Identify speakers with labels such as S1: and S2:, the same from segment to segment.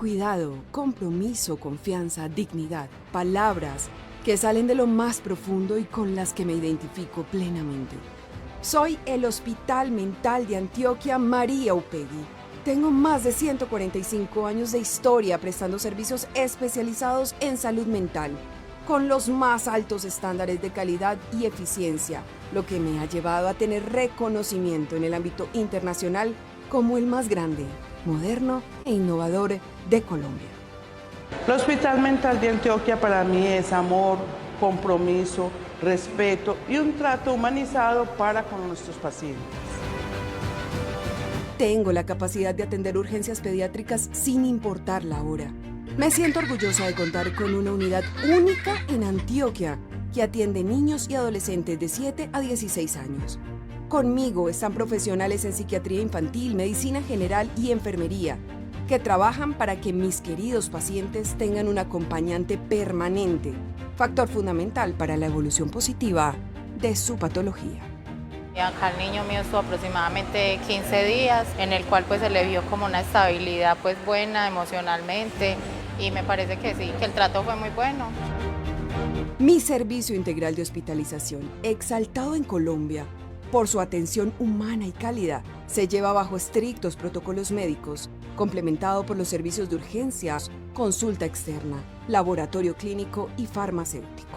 S1: Cuidado, compromiso, confianza, dignidad, palabras que salen de lo más profundo y con las que me identifico plenamente. Soy el Hospital Mental de Antioquia María Upegui. Tengo más de 145 años de historia prestando servicios especializados en salud mental, con los más altos estándares de calidad y eficiencia, lo que me ha llevado a tener reconocimiento en el ámbito internacional como el más grande, moderno e innovador de Colombia.
S2: El Hospital Mental de Antioquia para mí es amor, compromiso, respeto y un trato humanizado para con nuestros pacientes.
S1: Tengo la capacidad de atender urgencias pediátricas sin importar la hora. Me siento orgullosa de contar con una unidad única en Antioquia que atiende niños y adolescentes de 7 a 16 años. Conmigo están profesionales en psiquiatría infantil, medicina general y enfermería, que trabajan para que mis queridos pacientes tengan un acompañante permanente, factor fundamental para la evolución positiva de su patología.
S3: Acá el niño mío estuvo aproximadamente 15 días, en el cual pues se le vio como una estabilidad pues buena emocionalmente y me parece que sí, que el trato fue muy bueno.
S1: Mi servicio integral de hospitalización, exaltado en Colombia por su atención humana y cálida, se lleva bajo estrictos protocolos médicos, complementado por los servicios de urgencias, consulta externa, laboratorio clínico y farmacéutico.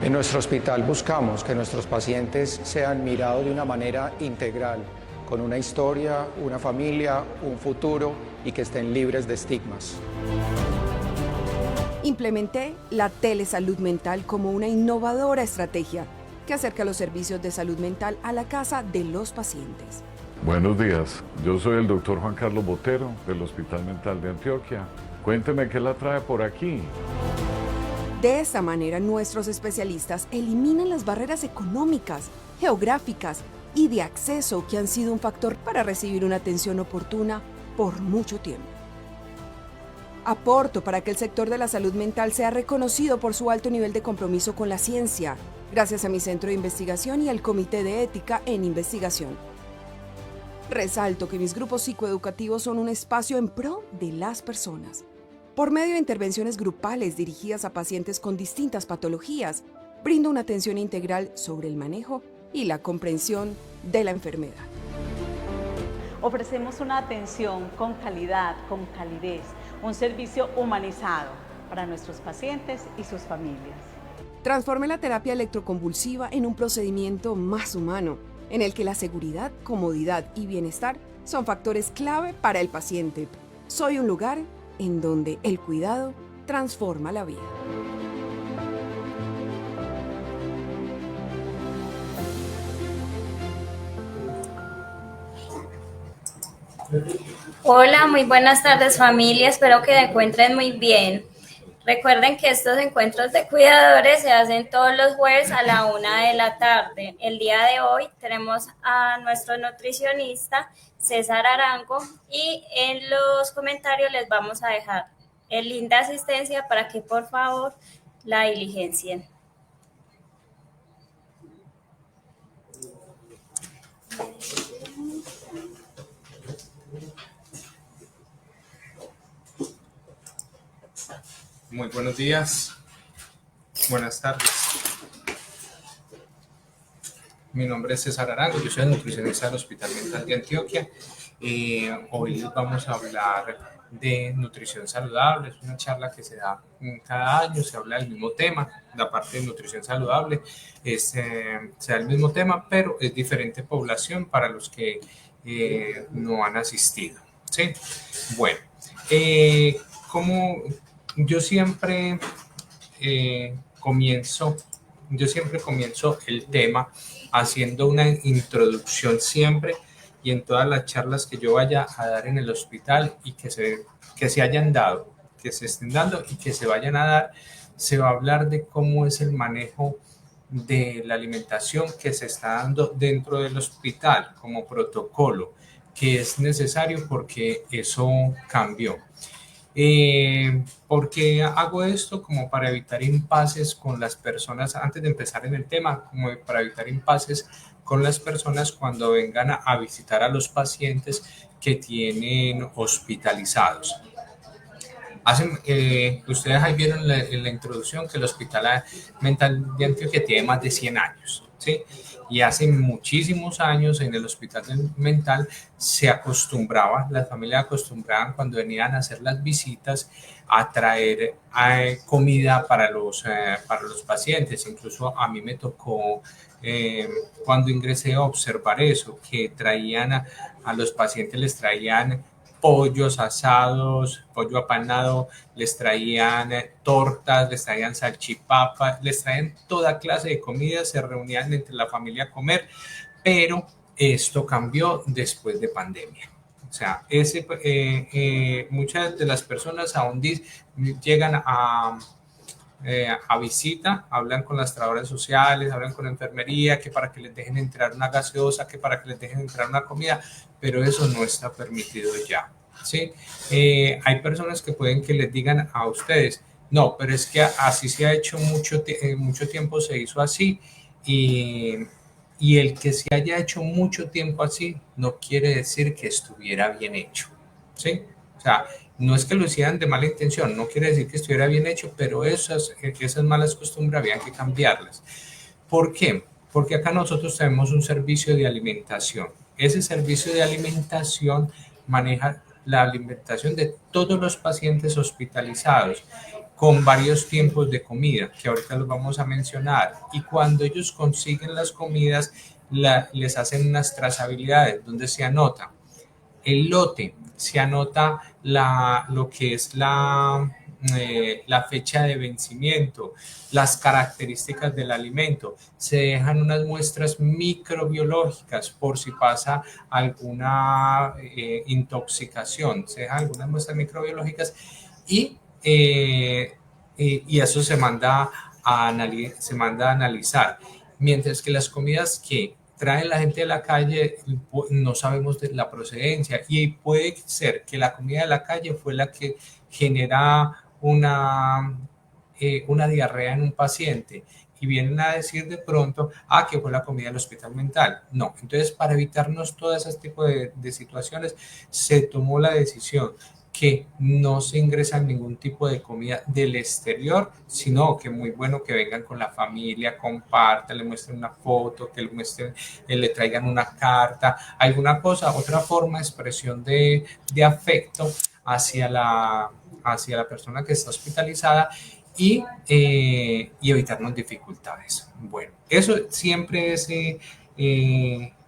S4: En nuestro hospital buscamos que nuestros pacientes sean mirados de una manera integral, con una historia, una familia, un futuro y que estén libres de estigmas.
S1: Implementé la telesalud mental como una innovadora estrategia que acerca los servicios de salud mental a la casa de los pacientes.
S5: Buenos días, yo soy el doctor Juan Carlos Botero del Hospital Mental de Antioquia. Cuénteme qué la trae por aquí.
S1: De esta manera, nuestros especialistas eliminan las barreras económicas, geográficas y de acceso que han sido un factor para recibir una atención oportuna por mucho tiempo. Aporto para que el sector de la salud mental sea reconocido por su alto nivel de compromiso con la ciencia, gracias a mi centro de investigación y al Comité de Ética en Investigación. Resalto que mis grupos psicoeducativos son un espacio en pro de las personas. Por medio de intervenciones grupales dirigidas a pacientes con distintas patologías, brindo una atención integral sobre el manejo y la comprensión de la enfermedad.
S6: Ofrecemos una atención con calidad, con calidez, un servicio humanizado para nuestros pacientes y sus familias.
S1: Transformé la terapia electroconvulsiva en un procedimiento más humano, en el que la seguridad, comodidad y bienestar son factores clave para el paciente. Soy un lugar en donde el cuidado transforma la vida.
S7: Hola, muy buenas tardes familia, espero que se encuentren muy bien. Recuerden que estos encuentros de cuidadores se hacen todos los jueves a la 1 de la tarde. El día de hoy tenemos a nuestro nutricionista César Arango y en los comentarios les vamos a dejar el link de asistencia para que por favor la diligencien.
S8: Muy buenos días, buenas tardes. Mi nombre es César Arango, yo soy el nutricionista del Hospital Mental de Antioquia. Hoy les vamos a hablar de nutrición saludable. Es una charla que se da cada año, se habla del mismo tema. La parte de nutrición saludable se da el mismo tema, pero es diferente población para los que no han asistido, ¿sí? Bueno, como yo siempre comienzo el tema haciendo una introducción siempre y en todas las charlas que yo vaya a dar en el hospital y que se hayan dado, que se estén dando y que se vayan a dar, se va a hablar de cómo es el manejo de la alimentación que se está dando dentro del hospital como protocolo, que es necesario porque eso cambió. ¿Por qué hago esto? Como para evitar impases con las personas, antes de empezar en el tema, como para evitar impases con las personas cuando vengan a visitar a los pacientes que tienen hospitalizados. Ustedes ahí vieron en la introducción que el Hospital Mental de Antioquia tiene más de 100 años, ¿sí? Y hace muchísimos años en el Hospital Mental se acostumbraba, las familias acostumbraban cuando venían a hacer las visitas a traer comida para los pacientes. Incluso a mí me tocó cuando ingresé a observar eso, que traían a los pacientes, les traían pollos asados, pollo apanado, les traían tortas, les traían salchipapas, les traían toda clase de comida, se reunían entre la familia a comer, pero esto cambió después de pandemia. O sea, muchas de las personas aún llegan a visita, hablan con las trabajadoras sociales, hablan con la enfermería, que para que les dejen entrar una gaseosa, que para que les dejen entrar una comida, pero eso no está permitido ya, ¿sí? Hay personas que pueden que les digan a ustedes, no, pero es que así se ha hecho mucho tiempo, se hizo así, y el que se haya hecho mucho tiempo así no quiere decir que estuviera bien hecho, ¿sí? O sea, no es que lo hicieran de mala intención, no quiere decir que estuviera bien hecho, pero esas malas costumbres habían que cambiarlas. ¿Por qué? Porque acá nosotros tenemos un servicio de alimentación. Ese servicio de alimentación maneja la alimentación de todos los pacientes hospitalizados con varios tiempos de comida, que ahorita los vamos a mencionar. Y cuando ellos consiguen las comidas, les hacen unas trazabilidades donde se anota el lote, se anota lo que es la fecha de vencimiento, las características del alimento, se dejan unas muestras microbiológicas por si pasa alguna intoxicación, se dejan algunas muestras microbiológicas y eso se manda a analizar, mientras que las comidas que traen la gente de la calle no sabemos de la procedencia y puede ser que la comida de la calle fue la que genera una diarrea en un paciente y vienen a decir de pronto, que fue la comida del hospital mental. No, entonces para evitarnos todo ese tipo de situaciones se tomó la decisión que no se ingresa ningún tipo de comida del exterior, sino que muy bueno que vengan con la familia, compartan, le muestren una foto, que le traigan una carta, alguna cosa, otra forma de expresión de afecto hacia la persona que está hospitalizada y evitarnos dificultades. Bueno, eso siempre es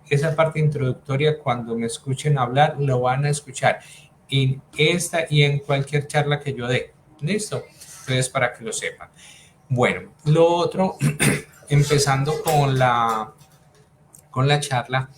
S8: esa parte introductoria. Cuando me escuchen hablar, lo van a escuchar en esta y en cualquier charla que yo dé. ¿Listo? Entonces, para que lo sepan. Bueno, lo otro, empezando con la charla,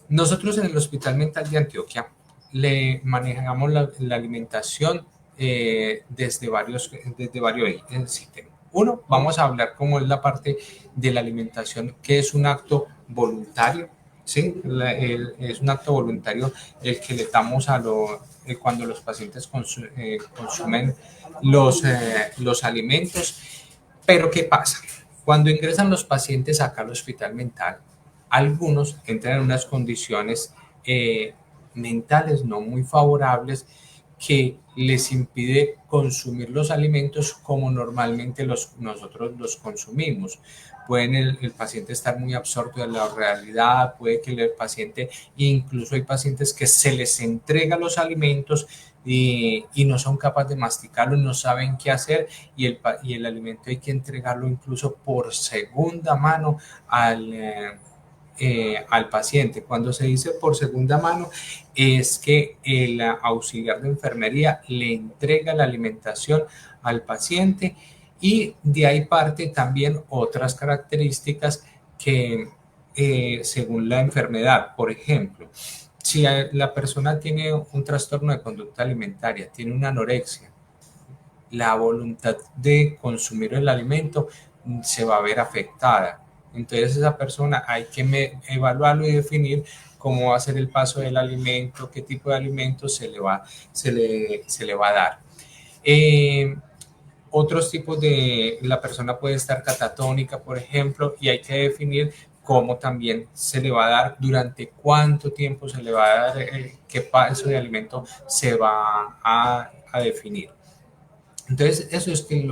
S8: nosotros en el Hospital Mental de Antioquia le manejamos la alimentación desde varios ítems. Uno, vamos a hablar cómo es la parte de la alimentación, que es un acto voluntario. Sí, es un acto voluntario el que le damos cuando los pacientes consumen los alimentos. Pero ¿qué pasa? Cuando ingresan los pacientes acá al hospital mental, algunos entran en unas condiciones mentales no muy favorables que les impide consumir los alimentos como normalmente nosotros los consumimos. Pueden el paciente estar muy absorto en la realidad, puede que el paciente, incluso hay pacientes que se les entrega los alimentos y no son capaces de masticarlo, no saben qué hacer y el alimento hay que entregarlo incluso por segunda mano al paciente. Cuando se dice por segunda mano es que el auxiliar de enfermería le entrega la alimentación al paciente y de ahí parte también otras características que según la enfermedad, por ejemplo, si la persona tiene un trastorno de conducta alimentaria, tiene una anorexia, la voluntad de consumir el alimento se va a ver afectada. Entonces esa persona hay que evaluarlo y definir cómo va a ser el paso del alimento, qué tipo de alimento se le va a dar. Otros tipos la persona puede estar catatónica, por ejemplo, y hay que definir cómo también se le va a dar, durante cuánto tiempo se le va a dar, qué paso de alimento se va a definir. Entonces, eso es que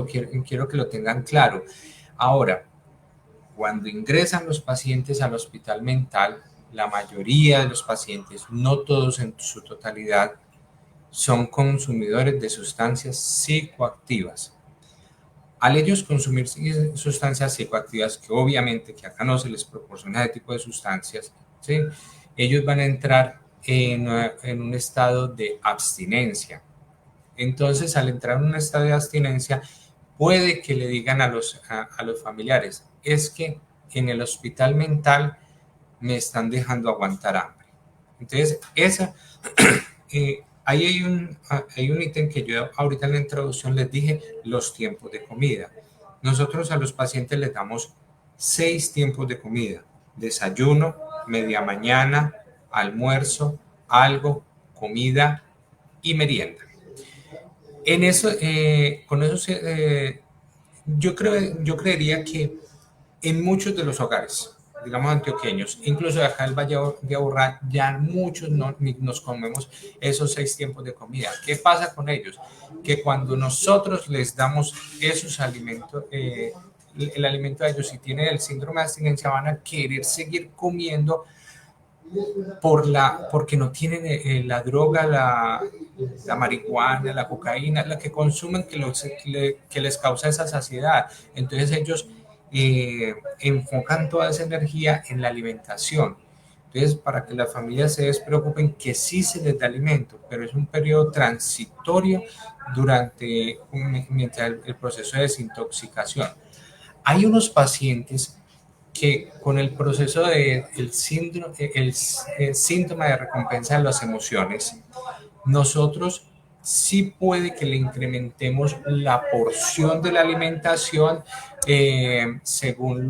S8: quiero que lo tengan claro. Ahora, cuando ingresan los pacientes al hospital mental, la mayoría de los pacientes, no todos en su totalidad, son consumidores de sustancias psicoactivas. Al ellos consumir sustancias psicoactivas, que obviamente que acá no se les proporciona ese tipo de sustancias, ¿sí? Ellos van a entrar en un estado de abstinencia. Entonces, al entrar en un estado de abstinencia, puede que le digan a los familiares, es que en el hospital mental me están dejando aguantar hambre. Entonces, ahí hay un ítem que yo ahorita en la introducción les dije, los tiempos de comida. Nosotros a los pacientes les damos 6 tiempos de comida: desayuno, media mañana, almuerzo, algo, comida y merienda. En eso, con eso, yo creería que en muchos de los hogares, digamos antioqueños, incluso de acá del Valle de Aburrá, ya muchos nos comemos esos 6 tiempos de comida. ¿Qué pasa con ellos? Que cuando nosotros les damos esos alimentos, el alimento a ellos, si tienen el síndrome de abstinencia, van a querer seguir comiendo porque no tienen la droga, la marihuana, la cocaína, la que consumen, que les causa esa saciedad. Entonces ellos enfocan toda esa energía en la alimentación. Entonces, para que las familias se despreocupen, que sí se les da alimento, pero es un periodo transitorio mientras el proceso de desintoxicación. Hay unos pacientes que con el proceso del síndrome de recompensa de las emociones, nosotros sí puede que le incrementemos la porción de la alimentación según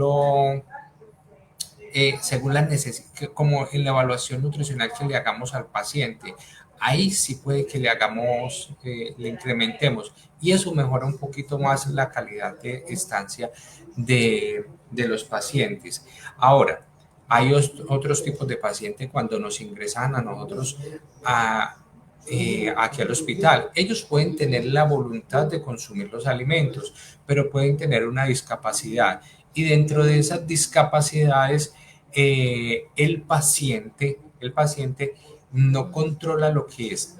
S8: la necesidad, como en la evaluación nutricional que le hagamos al paciente. Ahí sí puede que le incrementemos, y eso mejora un poquito más la calidad de estancia de los pacientes. Ahora, hay otros tipos de pacientes cuando nos ingresan a nosotros aquí al hospital. Ellos pueden tener la voluntad de consumir los alimentos, pero pueden tener una discapacidad, y dentro de esas discapacidades el paciente no controla lo que es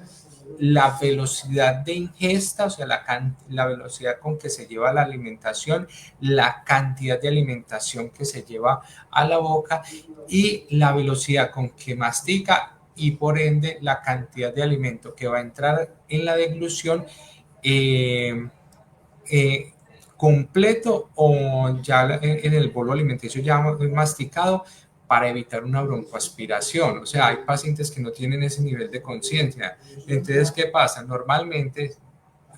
S8: la velocidad de ingesta, o sea, la velocidad con que se lleva la alimentación, la cantidad de alimentación que se lleva a la boca y la velocidad con que mastica, y por ende la cantidad de alimento que va a entrar en la deglución completo o ya en el bolo alimenticio ya masticado, para evitar una broncoaspiración. O sea, hay pacientes que no tienen ese nivel de conciencia. Entonces, ¿qué pasa? Normalmente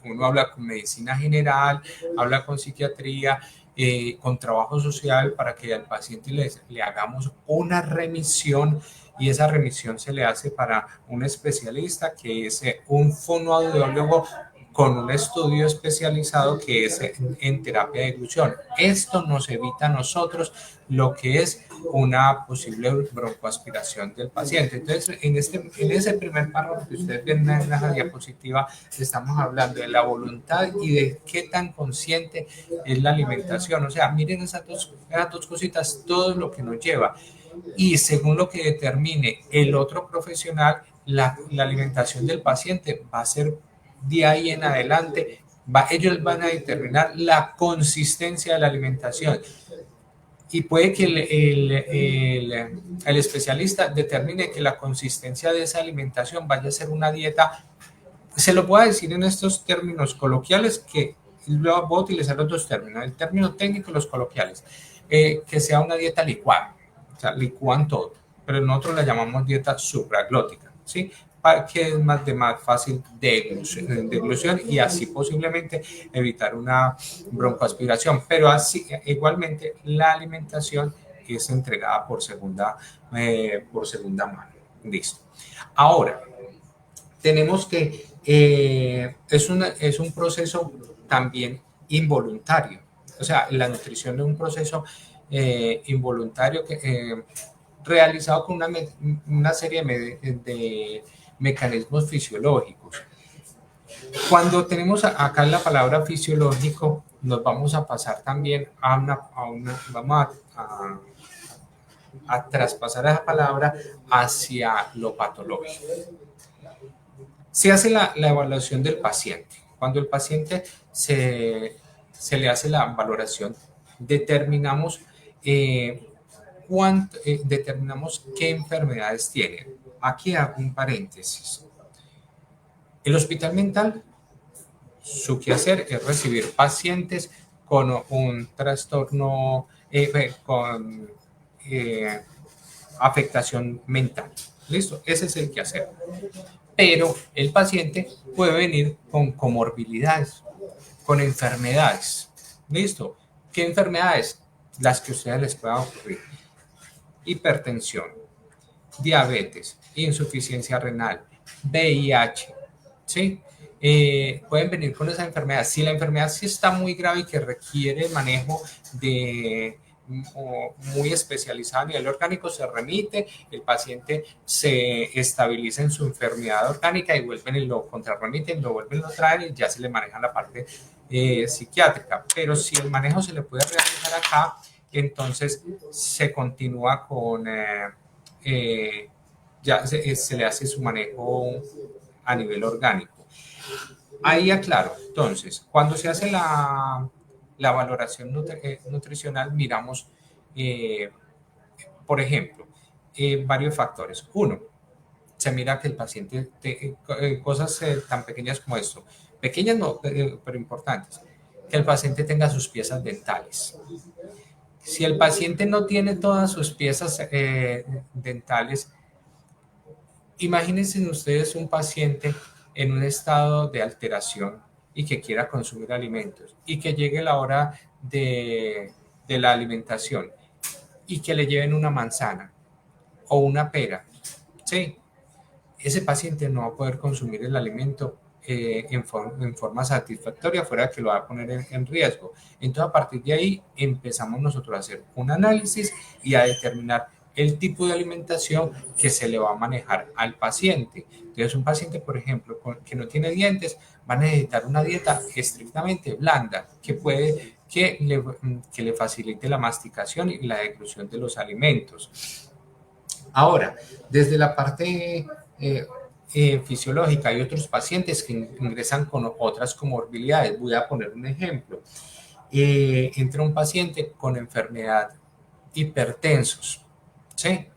S8: uno habla con medicina general, habla con psiquiatría, con trabajo social, para que al paciente le hagamos una remisión, y esa remisión se le hace para un especialista que es un fonoaudiólogo con un estudio especializado que es en terapia de deglución. Esto nos evita a nosotros lo que es una posible broncoaspiración del paciente. Entonces, en ese primer párrafo que ustedes ven en la diapositiva, estamos hablando de la voluntad y de qué tan consciente es la alimentación. O sea, miren esas dos cositas, todo lo que nos lleva. Y según lo que determine el otro profesional, la alimentación del paciente va a ser de ahí en adelante, ellos van a determinar la consistencia de la alimentación, y puede que el especialista determine que la consistencia de esa alimentación vaya a ser una dieta, se lo puedo decir en estos términos coloquiales, que voy a utilizar los dos términos, el término técnico y los coloquiales, que sea una dieta licuada, o sea, licúan todo, pero nosotros la llamamos dieta supraglótica, ¿sí? Para que es más fácil deglución, y así posiblemente evitar una broncoaspiración. Pero así, igualmente, la alimentación es entregada por segunda mano. Listo. Ahora, tenemos que es un proceso también involuntario. O sea, la nutrición es un proceso involuntario realizado con una serie de mecanismos fisiológicos. Cuando tenemos acá la palabra fisiológico, nos vamos a pasar también vamos a traspasar esa palabra hacia lo patológico. Se hace la evaluación del paciente. Cuando el paciente se le hace la valoración, determinamos determinamos qué enfermedades tiene. Aquí hago un paréntesis. El hospital mental, su quehacer es recibir pacientes con un trastorno, con afectación mental. ¿Listo? Ese es el quehacer. Pero el paciente puede venir con comorbilidades, con enfermedades. ¿Listo? ¿Qué enfermedades? Las que a ustedes les puedan ocurrir. Hipertensión, diabetes, insuficiencia renal, VIH, ¿sí? Pueden venir con esa enfermedad. Si la enfermedad sí está muy grave y que requiere manejo muy especializado a nivel orgánico, se remite, el paciente se estabiliza en su enfermedad orgánica y vuelven y lo contrarremiten, lo vuelven y lo traen y ya se le maneja la parte psiquiátrica. Pero si el manejo se le puede realizar acá, entonces se continúa con, ya se le hace su manejo a nivel orgánico. Ahí aclaro, entonces, cuando se hace la valoración nutricional, miramos, por ejemplo, varios factores. Uno, se mira que el paciente, cosas tan pequeñas como esto, pequeñas no, pero importantes, que el paciente tenga sus piezas dentales. Si el paciente no tiene todas sus piezas dentales, imagínense ustedes un paciente en un estado de alteración y que quiera consumir alimentos y que llegue la hora de la alimentación y que le lleven una manzana o una pera, ¿sí? Ese paciente no va a poder consumir el alimento en forma satisfactoria, fuera que lo va a poner en riesgo. Entonces, a partir de ahí, empezamos nosotros a hacer un análisis y a determinar el tipo de alimentación que se le va a manejar al paciente. Entonces, un paciente, por ejemplo, que no tiene dientes, va a necesitar una dieta estrictamente blanda, que le facilite la masticación y la deglución de los alimentos. Ahora, desde la parte fisiológica, hay otros pacientes que ingresan con otras comorbilidades. Voy a poner un ejemplo. Entra un paciente con enfermedad hipertensos, ¿sí?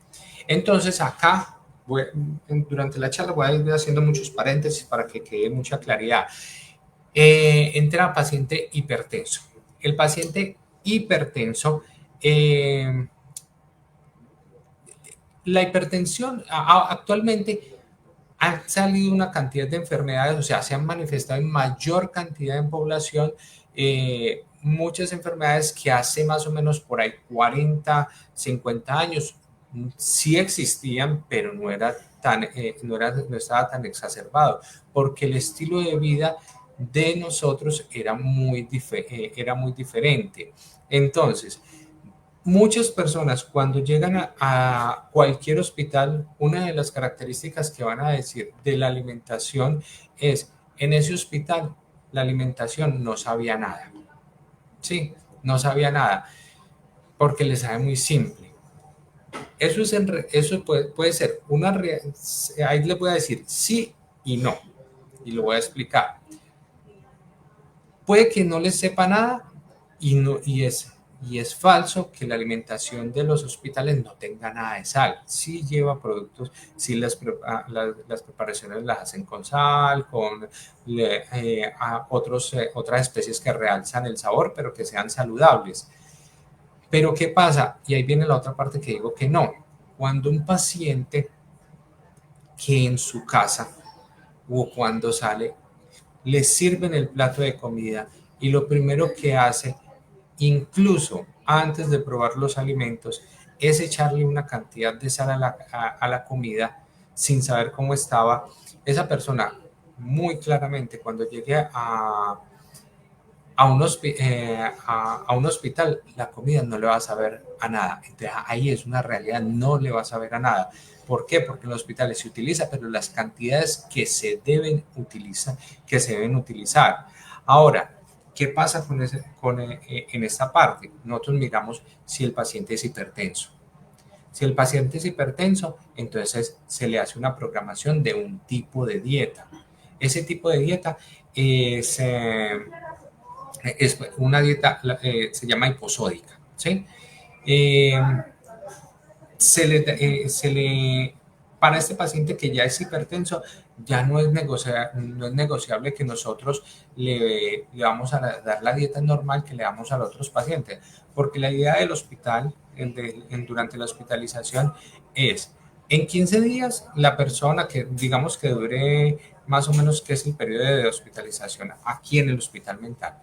S8: Entonces acá, durante la charla voy a ir haciendo muchos paréntesis para que quede mucha claridad. Entra paciente hipertenso. El paciente hipertenso, la hipertensión actualmente han salido una cantidad de enfermedades, o sea, se han manifestado en mayor cantidad en población, muchas enfermedades que hace más o menos por ahí 40, 50 años sí existían, pero no estaba tan exacerbado, porque el estilo de vida de nosotros era muy diferente. Entonces, muchas personas cuando llegan a cualquier hospital, una de las características que van a decir de la alimentación es, en ese hospital la alimentación no sabía nada. Sí, no sabía nada, porque les sabe muy simple. Eso puede ser ahí les voy a decir sí y no, y lo voy a explicar. Puede que no les sepa nada y es falso que la alimentación de los hospitales no tenga nada de sal. Sí lleva productos, sí las preparaciones las hacen con sal, con otras especies que realzan el sabor, pero que sean saludables. Pero ¿qué pasa? Y ahí viene la otra parte que digo que no. Cuando un paciente que en su casa o cuando sale, le sirven el plato de comida y lo primero que hace, incluso antes de probar los alimentos, es echarle una cantidad de sal a la comida sin saber cómo estaba, esa persona muy claramente cuando llegue a un hospital la comida no le va a saber a nada. Entonces ahí es una realidad, no le va a saber a nada. ¿Por qué? Porque en los hospitales se utiliza, pero las cantidades que se deben utilizar. Ahora, ¿qué pasa en esta parte? Nosotros miramos si el paciente es hipertenso. Si el paciente es hipertenso, entonces se le hace una programación de un tipo de dieta. Ese tipo de dieta es una dieta, se llama hiposódica, ¿sí? Para este paciente que ya es hipertenso, ya no es negociable que nosotros le vamos a dar la dieta normal que le damos a los otros pacientes, porque la idea del hospital, durante la hospitalización, es en 15 días la persona que digamos que dure más o menos, que es el periodo de hospitalización aquí en el hospital mental,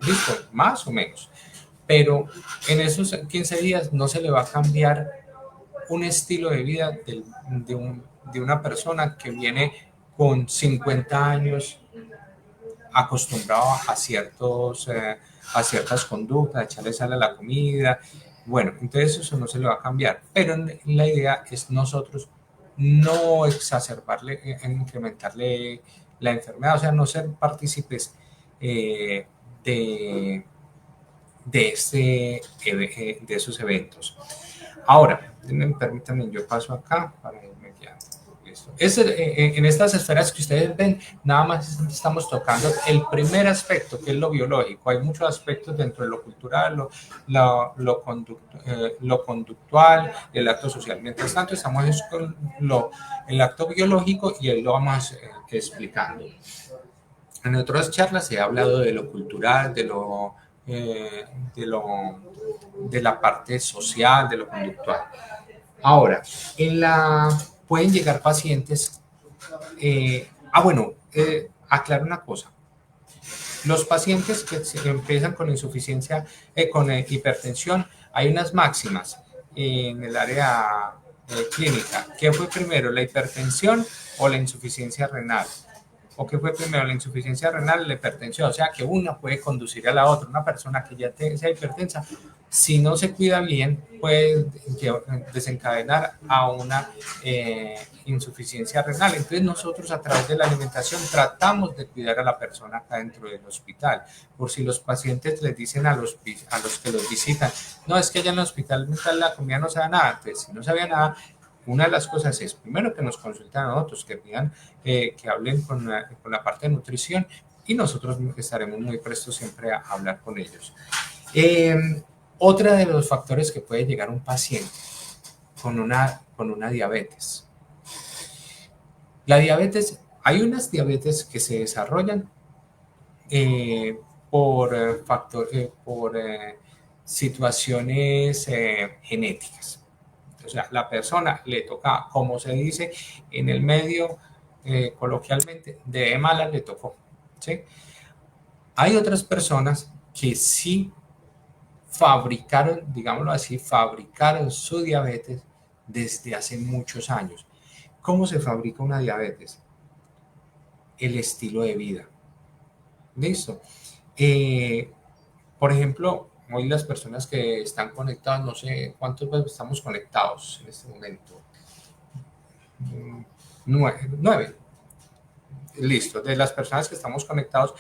S8: listo, más o menos, pero en esos 15 días no se le va a cambiar un estilo de vida de una persona que viene con 50 años acostumbrado a ciertas conductas, a echarle sal a la comida. Bueno, entonces eso no se le va a cambiar, pero la idea es nosotros no exacerbarle, incrementarle la enfermedad, o sea, no ser partícipes de esos eventos. Ahora, permítanme, yo paso acá para irme guiando. En estas esferas que ustedes ven, nada más estamos tocando el primer aspecto, que es lo biológico. Hay muchos aspectos dentro de lo cultural, lo conductual, el acto social. Mientras tanto, estamos con el acto biológico y ahí lo vamos explicando. En otras charlas se ha hablado de lo cultural, de la parte social, de lo conductual. Ahora, pueden llegar pacientes. Aclaro una cosa. Los pacientes que empiezan con insuficiencia, con hipertensión, hay unas máximas en el área clínica. ¿Qué fue primero, la hipertensión o la insuficiencia renal? ¿O qué fue primero, la insuficiencia renal o la hipertensión? O sea, que una puede conducir a la otra. Una persona que ya sea hipertensa, si no se cuida bien, puede desencadenar a una insuficiencia renal. Entonces nosotros, a través de la alimentación, tratamos de cuidar a la persona acá dentro del hospital. Por si los pacientes les dicen a los que los visitan, no, es que allá en el hospital mental la comida no sabe nada. Entonces, si no sabía nada, una de las cosas es, primero, que nos consulten a nosotros, que pidan, que hablen con la parte de nutrición, y nosotros estaremos muy prestos siempre a hablar con ellos. Otro de los factores que puede llegar un paciente con una diabetes. La diabetes, hay unas diabetes que se desarrollan por situaciones genéticas. O sea, la persona le toca, como se dice en el medio coloquialmente, de mala le tocó, ¿sí? Hay otras personas que sí fabricaron, digámoslo así, fabricaron su diabetes desde hace muchos años. ¿Cómo se fabrica una diabetes? El estilo de vida. ¿Listo? Por ejemplo, hoy las personas que están conectadas, no sé cuántos estamos conectados en este momento. 9. Listo. De las personas que estamos conectados,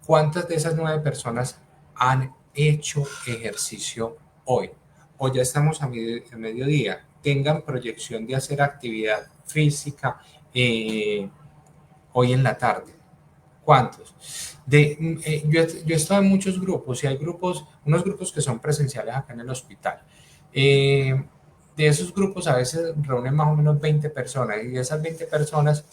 S8: ¿cuántas de esas 9 personas han hecho ejercicio hoy? O ya estamos a mediodía. Tengan proyección de hacer actividad física hoy en la tarde. ¿Cuántos? Yo he estado en muchos grupos y hay unos grupos que son presenciales acá en el hospital. De esos grupos a veces reúnen más o menos 20 personas y de esas 20 personas,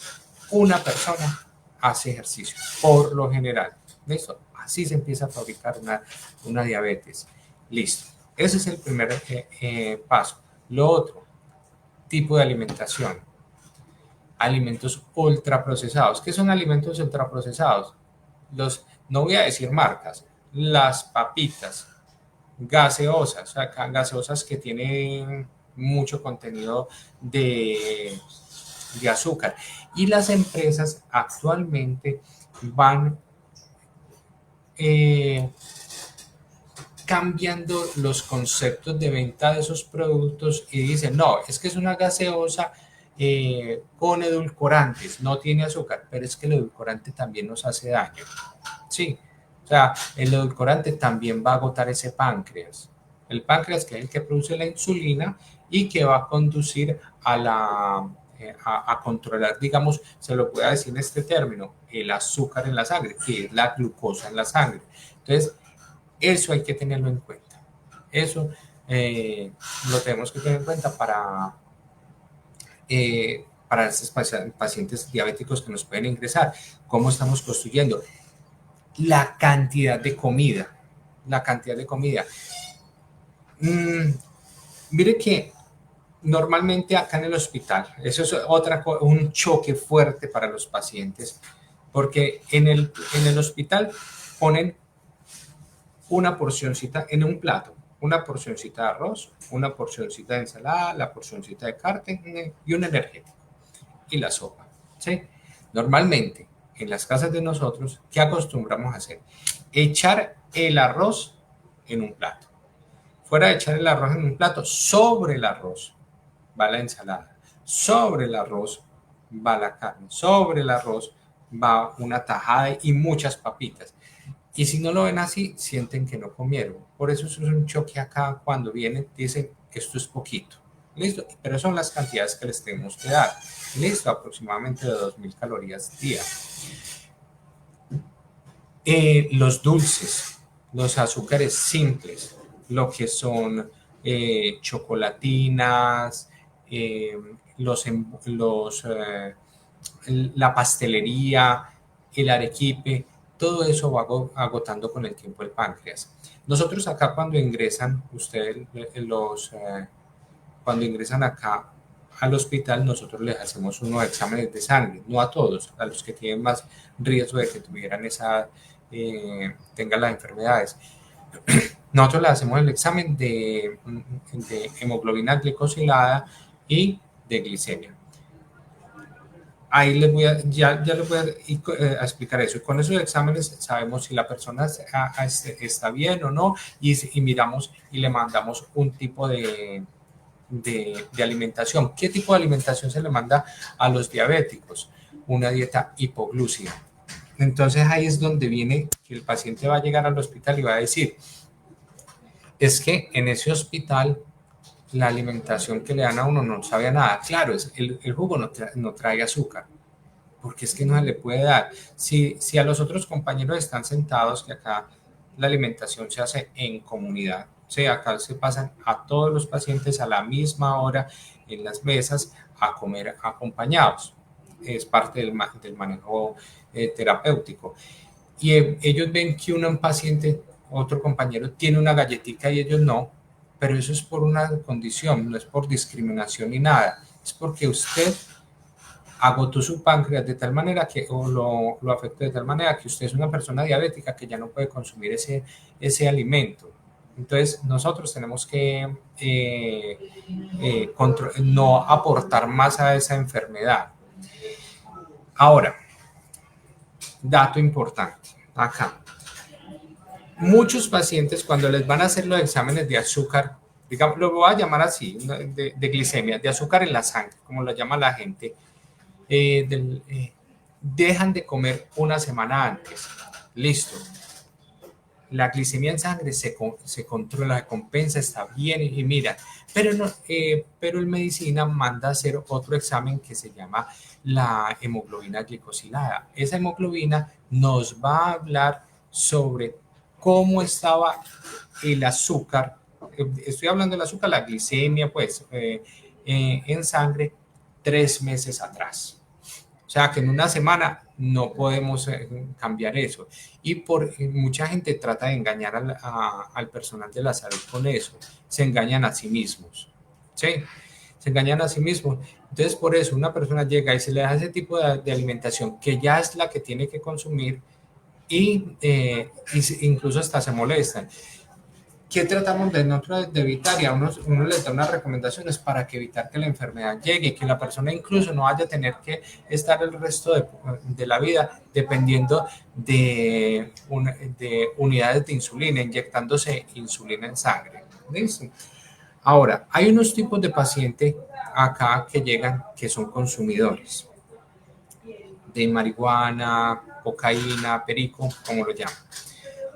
S8: una persona hace ejercicio, por lo general. ¿Listo? Así se empieza a fabricar una diabetes. Listo. Ese es el primer paso. Lo otro, tipo de alimentación. Alimentos ultraprocesados. ¿Qué son alimentos ultraprocesados? No voy a decir marcas, las papitas, gaseosas, o sea, gaseosas que tienen mucho contenido de azúcar. Y las empresas actualmente van cambiando los conceptos de venta de esos productos y dicen, no, es que es una gaseosa con edulcorantes, no tiene azúcar, pero es que el edulcorante también nos hace daño. Sí, o sea, el edulcorante también va a agotar ese páncreas. El páncreas, que es el que produce la insulina y que va a conducir a controlar, digamos, se lo puede decir en este término, el azúcar en la sangre, que es la glucosa en la sangre. Entonces, eso hay que tenerlo en cuenta. Eso lo tenemos que tener en cuenta para estos pacientes diabéticos que nos pueden ingresar. ¿Cómo estamos construyendo? La cantidad de comida. La cantidad de comida. Mire que normalmente acá en el hospital, eso es un choque fuerte para los pacientes, porque en el hospital ponen una porcioncita en un plato, una porcioncita de arroz, una porcioncita de ensalada, la porcioncita de carne y un energético y la sopa, ¿sí? Normalmente en las casas de nosotros, ¿qué acostumbramos a hacer? Echar el arroz en un plato. Fuera de echar el arroz en un plato, sobre el arroz va la ensalada, sobre el arroz va la carne, sobre el arroz va una tajada y muchas papitas. Y si no lo ven así, sienten que no comieron. Por eso es un choque acá cuando vienen, dicen que esto es poquito. Listo, pero son las cantidades que les tenemos que dar. Listo, aproximadamente de 2.000 calorías día. Los dulces, los azúcares simples, lo que son chocolatinas, la pastelería, el arequipe, todo eso va agotando con el tiempo el páncreas. Nosotros acá cuando ingresan, cuando ingresan acá al hospital, nosotros les hacemos unos exámenes de sangre, no a todos, a los que tienen más riesgo de que tengan las enfermedades. Nosotros le hacemos el examen de hemoglobina glicosilada y de glicemia. Ahí les voy a explicar eso. Y con esos exámenes sabemos si la persona está bien o no y miramos y le mandamos un tipo de alimentación. ¿Qué tipo de alimentación se le manda a los diabéticos? Una dieta hipoglúcida. Entonces ahí es donde viene que el paciente va a llegar al hospital y va a decir, es que en ese hospital la alimentación que le dan a uno no sabe a nada. Claro, el jugo no trae azúcar, porque es que no se le puede dar. Si a los otros compañeros están sentados, que acá la alimentación se hace en comunidad, o sea, acá se pasan a todos los pacientes a la misma hora en las mesas a comer acompañados. Es parte del manejo terapéutico. Y ellos ven que un paciente, otro compañero, tiene una galletita y ellos no, pero eso es por una condición, no es por discriminación ni nada, es porque usted agotó su páncreas de tal manera que, o lo afectó de tal manera que usted es una persona diabética que ya no puede consumir ese alimento. Entonces, nosotros tenemos que no aportar más a esa enfermedad. Ahora, dato importante, acá. Muchos pacientes cuando les van a hacer los exámenes de azúcar, digamos, lo voy a llamar así, de glicemia, de azúcar en la sangre, como lo llama la gente, dejan de comer una semana antes. Listo. La glicemia en sangre se controla, se compensa, está bien y mira, pero en medicina manda a hacer otro examen que se llama la hemoglobina glicosilada. Esa hemoglobina nos va a hablar sobre cómo estaba el azúcar, estoy hablando del azúcar, la glicemia, pues, en sangre 3 meses atrás. O sea, que en una semana no podemos cambiar eso. Y mucha gente trata de engañar al personal de la salud con eso. Se engañan a sí mismos. ¿Sí? Se engañan a sí mismos. Entonces, por eso una persona llega y se le da ese tipo de alimentación que ya es la que tiene que consumir y incluso hasta se molestan. ¿qué tratamos de nosotros de evitar? Y a uno les da unas recomendaciones para que evitar que la enfermedad llegue, que la persona incluso no vaya a tener que estar el resto de la vida dependiendo de unidades de insulina, inyectándose insulina en sangre. ¿Listo? Ahora, hay unos tipos de pacientes acá que llegan que son consumidores de marihuana, cocaína, perico, como lo llaman.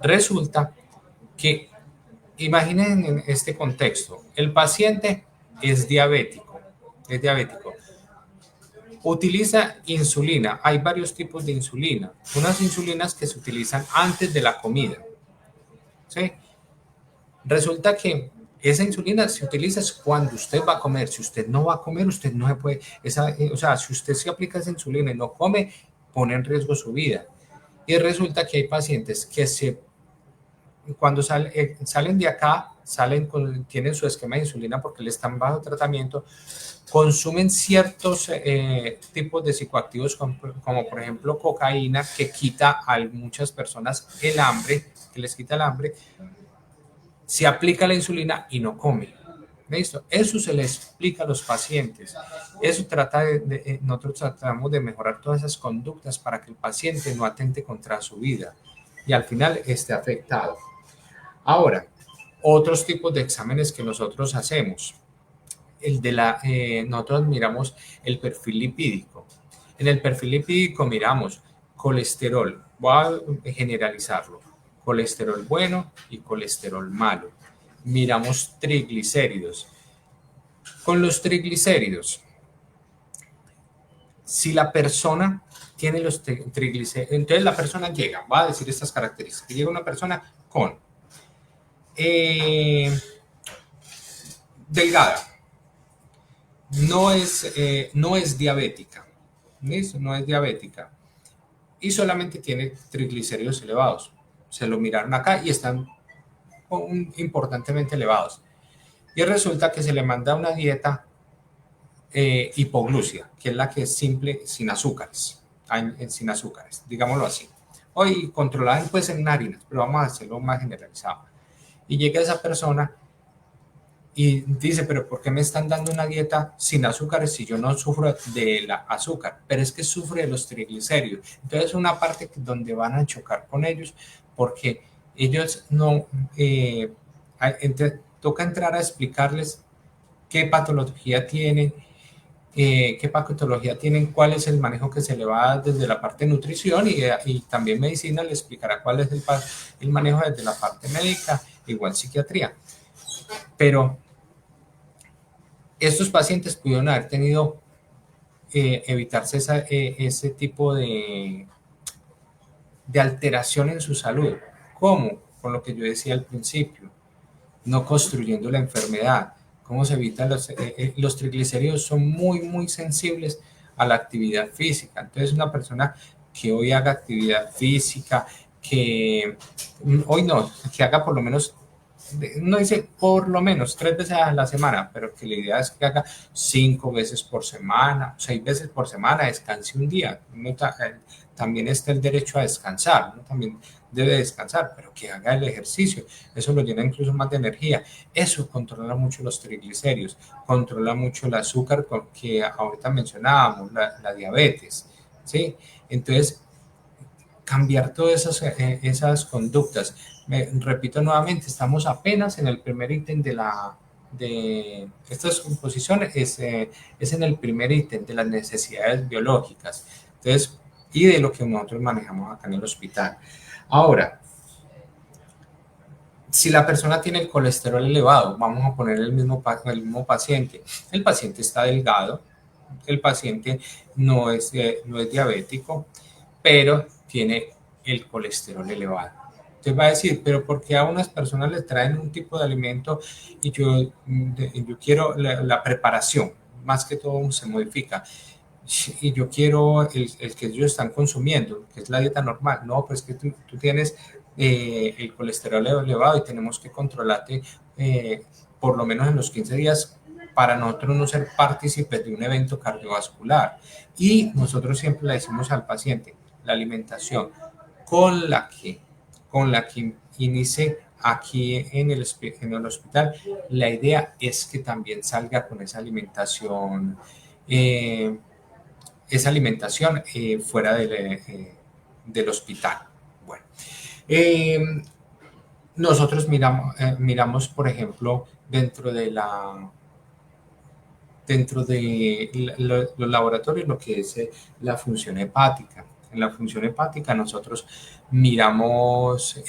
S8: Resulta que, imaginen en este contexto, el paciente es diabético, utiliza insulina, hay varios tipos de insulina, unas insulinas que se utilizan antes de la comida, ¿sí? Resulta que esa insulina se utiliza cuando usted va a comer. Si usted no va a comer, usted no se puede, o sea, si usted se aplica esa insulina y no come, pone en riesgo su vida. Y resulta que hay pacientes que cuando salen de acá, tienen su esquema de insulina porque le están bajo tratamiento, consumen ciertos tipos de psicoactivos como por ejemplo cocaína, que quita a muchas personas el hambre, que les quita el hambre, se aplica la insulina y no come. ¿Listo? Eso se le explica a los pacientes. Eso nosotros tratamos de mejorar todas esas conductas para que el paciente no atente contra su vida y al final esté afectado. Ahora, otros tipos de exámenes que nosotros hacemos. Nosotros miramos el perfil lipídico. En el perfil lipídico miramos colesterol. Voy a generalizarlo. Colesterol bueno y colesterol malo. Miramos triglicéridos. Con los triglicéridos, si la persona tiene los triglicéridos, entonces la persona llega, va a decir estas características, llega una persona con delgada, no es diabética, ¿listo? No es diabética y solamente tiene triglicéridos elevados. Se lo miraron acá y están importantemente elevados. Y resulta que se le manda una dieta hipoglucia, que es la que es simple, sin azúcares, digámoslo así. Hoy controlada pues en harinas, pero vamos a hacerlo más generalizado. Y llega esa persona y dice, pero ¿por qué me están dando una dieta sin azúcares si yo no sufro de la azúcar? Pero es que sufre de los triglicéridos. Entonces es una parte donde van a chocar con ellos porque ellos no... toca entrar a explicarles qué patología tienen, cuál es el manejo que se le va a dar desde la parte de nutrición y también medicina le explicará cuál es el manejo desde la parte médica, igual psiquiatría. Pero estos pacientes pudieron haber tenido, evitarse ese tipo de alteración en su salud. ¿Cómo? Con lo que yo decía al principio, no construyendo la enfermedad. ¿Cómo se evitan los triglicéridos? Son muy, muy sensibles a la actividad física. Entonces, una persona que hoy haga actividad física, que hoy no, que haga por lo menos, no dice por lo menos 3 veces a la semana, pero que la idea es que haga 5 veces por semana, 6 veces por semana, descanse un día. También está el derecho a descansar, ¿no? También debe descansar, pero que haga el ejercicio, eso lo llena incluso más de energía. Eso controla mucho los triglicéridos, controla mucho el azúcar que ahorita mencionábamos, la diabetes, ¿sí? Entonces, cambiar todas esas conductas. Repito nuevamente, estamos apenas en el primer ítem de estas composiciones, es en el primer ítem de las necesidades biológicas, entonces, y de lo que nosotros manejamos acá en el hospital. Ahora, si la persona tiene el colesterol elevado, vamos a poner el mismo paciente. El paciente está delgado, el paciente no es diabético, pero tiene el colesterol elevado. Entonces va a decir, pero ¿por qué a unas personas les traen un tipo de alimento y yo quiero la preparación? Más que todo se modifica. Y yo quiero el que ellos están consumiendo, que es la dieta normal. No, pues que tú tienes el colesterol elevado y tenemos que controlarte por lo menos en los 15 días para nosotros no ser partícipes de un evento cardiovascular. Y nosotros siempre le decimos al paciente, la alimentación con la que inicie aquí en en el hospital, la idea es que también salga con esa alimentación fuera del hospital. Bueno, eh, nosotros miramos, por ejemplo, dentro de los laboratorios lo que es la función hepática. En la función hepática nosotros miramos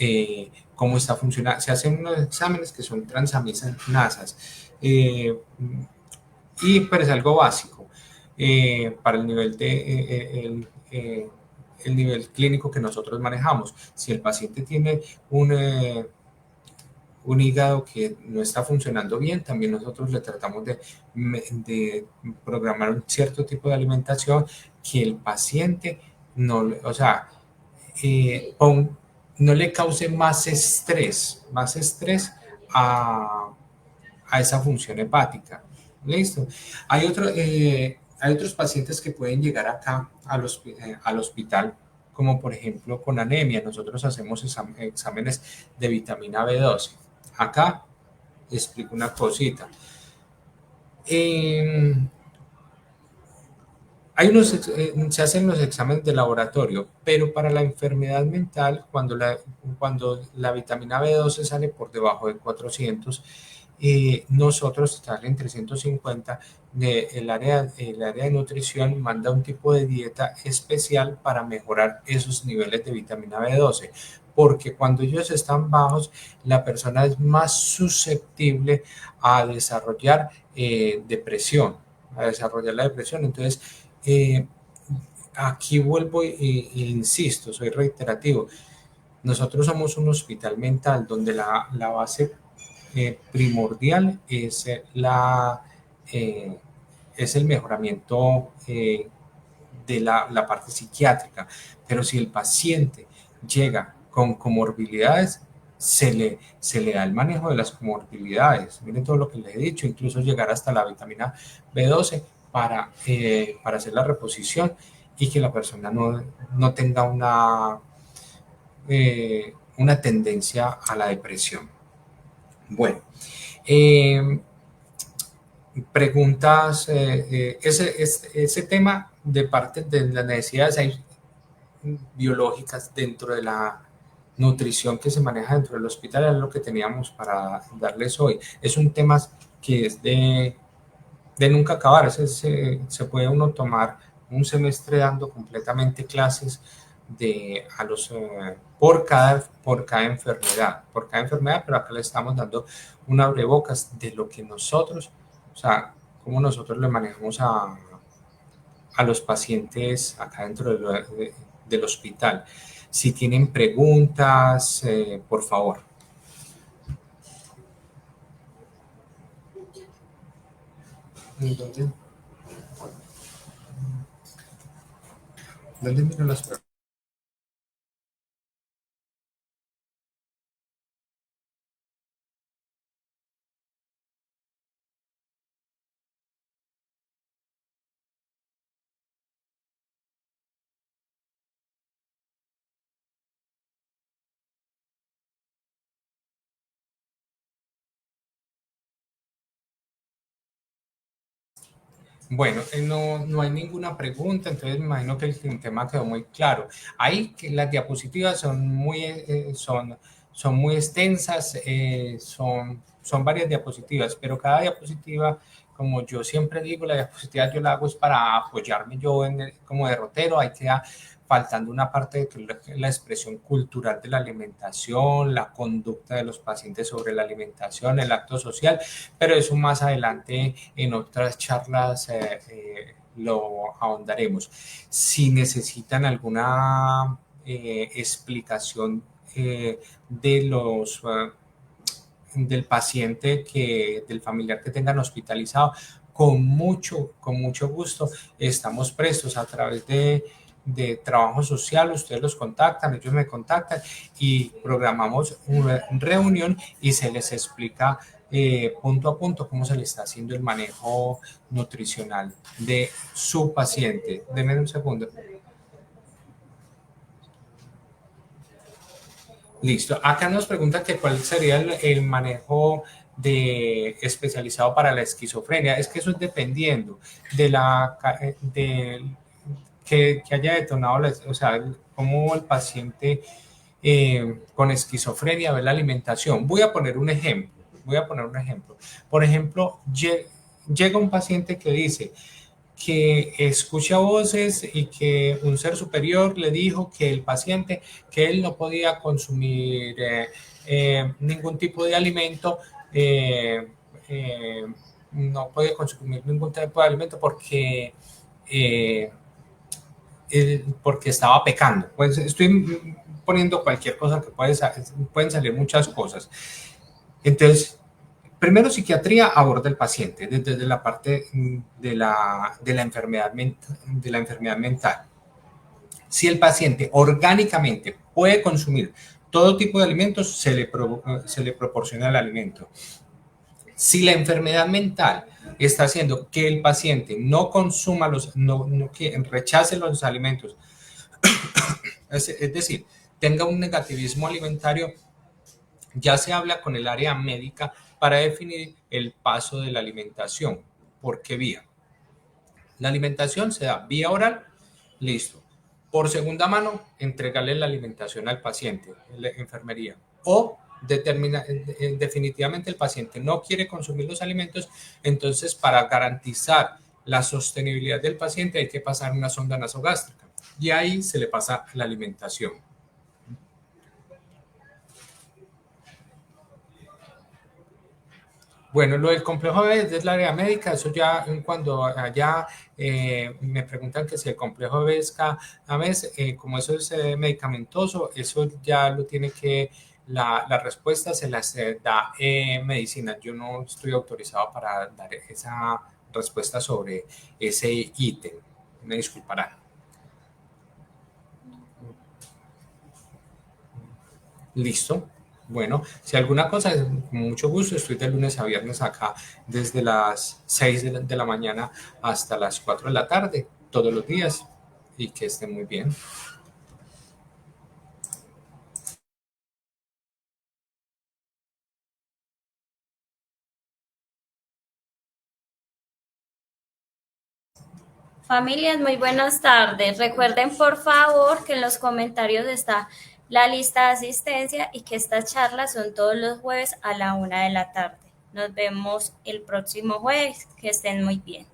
S8: cómo está funcionando. Se hacen unos exámenes que son transaminasas pero es algo básico para el nivel el nivel clínico que nosotros manejamos. Si el paciente tiene un hígado que no está funcionando bien, también nosotros le tratamos de programar un cierto tipo de alimentación que el paciente no, o sea, no le cause más estrés a, a esa función hepática. ¿Listo? Hay otros pacientes que pueden llegar acá al hospital, como por ejemplo con anemia. Nosotros hacemos exámenes de vitamina B12. Acá explico una cosita. Se hacen los exámenes de laboratorio, pero para la enfermedad mental, cuando la vitamina B12 sale por debajo de 400, nosotros sale en 350, el área de nutrición manda un tipo de dieta especial para mejorar esos niveles de vitamina B12, porque cuando ellos están bajos, la persona es más susceptible a desarrollar depresión, Entonces, aquí vuelvo e insisto, soy reiterativo. Nosotros somos un hospital mental donde la base primordial es es el mejoramiento de la parte psiquiátrica, pero si el paciente llega con comorbilidades, se le da el manejo de las comorbilidades. Miren todo lo que les he dicho, incluso llegar hasta la vitamina B12 para hacer la reposición y que la persona no tenga una tendencia a la depresión. Bueno, preguntas, ese tema de parte de las necesidades biológicas dentro de la nutrición que se maneja dentro del hospital es lo que teníamos para darles hoy. Es un tema que es de nunca acabar. Se puede uno tomar un semestre dando completamente clases por cada enfermedad, pero acá le estamos dando un abrebocas de lo que nosotros, o sea, cómo nosotros le manejamos a los pacientes acá dentro del hospital. Si tienen preguntas, por favor. ¿Dónde miran las preguntas? Bueno, no hay ninguna pregunta, entonces me imagino que el tema quedó muy claro. Ahí que las diapositivas son muy extensas, son varias diapositivas, pero cada diapositiva, como yo siempre digo, la diapositiva yo la hago es para apoyarme yo como derrotero. Ahí queda faltando una parte de la expresión cultural de la alimentación, la conducta de los pacientes sobre la alimentación, el acto social, pero eso más adelante en otras charlas lo ahondaremos. Si necesitan alguna explicación del paciente, del familiar que tengan hospitalizado, con mucho gusto estamos prestos a través de trabajo social. Ustedes los contactan, ellos me contactan y programamos una reunión y se les explica punto a punto cómo se le está haciendo el manejo nutricional de su paciente. Denme un segundo. Listo. Acá nos pregunta que cuál sería el manejo especializado para la esquizofrenia. Es que eso es dependiendo de que haya detonado, o sea, cómo el paciente con esquizofrenia ve la alimentación. Voy a poner un ejemplo. Por ejemplo, llega un paciente que dice que escucha voces y que un ser superior le dijo que el paciente, que él no podía consumir ningún tipo de alimento, eh, eh, no podía consumir ningún tipo de alimento eh, porque estaba pecando. Pues estoy poniendo cualquier cosa que pueden salir muchas cosas. Entonces, primero, psiquiatría aborda el paciente desde la parte de la enfermedad mental. Si el paciente orgánicamente puede consumir todo tipo de alimentos, se le proporciona el alimento. Si la enfermedad mental está haciendo que el paciente no consuma que rechace los alimentos, es decir, tenga un negativismo alimentario, ya se habla con el área médica para definir el paso de la alimentación. ¿Por qué vía? La alimentación se da vía oral, listo. Por segunda mano, entregarle la alimentación al paciente, la enfermería. O definitivamente el paciente no quiere consumir los alimentos, entonces para garantizar la sostenibilidad del paciente hay que pasar una sonda nasogástrica y ahí se le pasa la alimentación. Bueno, lo del complejo B es la área médica, eso ya cuando allá me preguntan que si el complejo B es cada mes, como eso es medicamentoso, eso ya lo tiene que, la respuesta se las da medicina. Yo no estoy autorizado para dar esa respuesta sobre ese ítem, me disculparán. Listo. Bueno, si alguna cosa, con mucho gusto, estoy de lunes a viernes acá desde las 6 de la mañana hasta las 4 de la tarde, todos los días, y que estén muy bien.
S7: Familias, muy buenas tardes. Recuerden por favor que en los comentarios está la lista de asistencia y que estas charlas son todos los jueves a la 1 de la tarde. Nos vemos el próximo jueves. Que estén muy bien.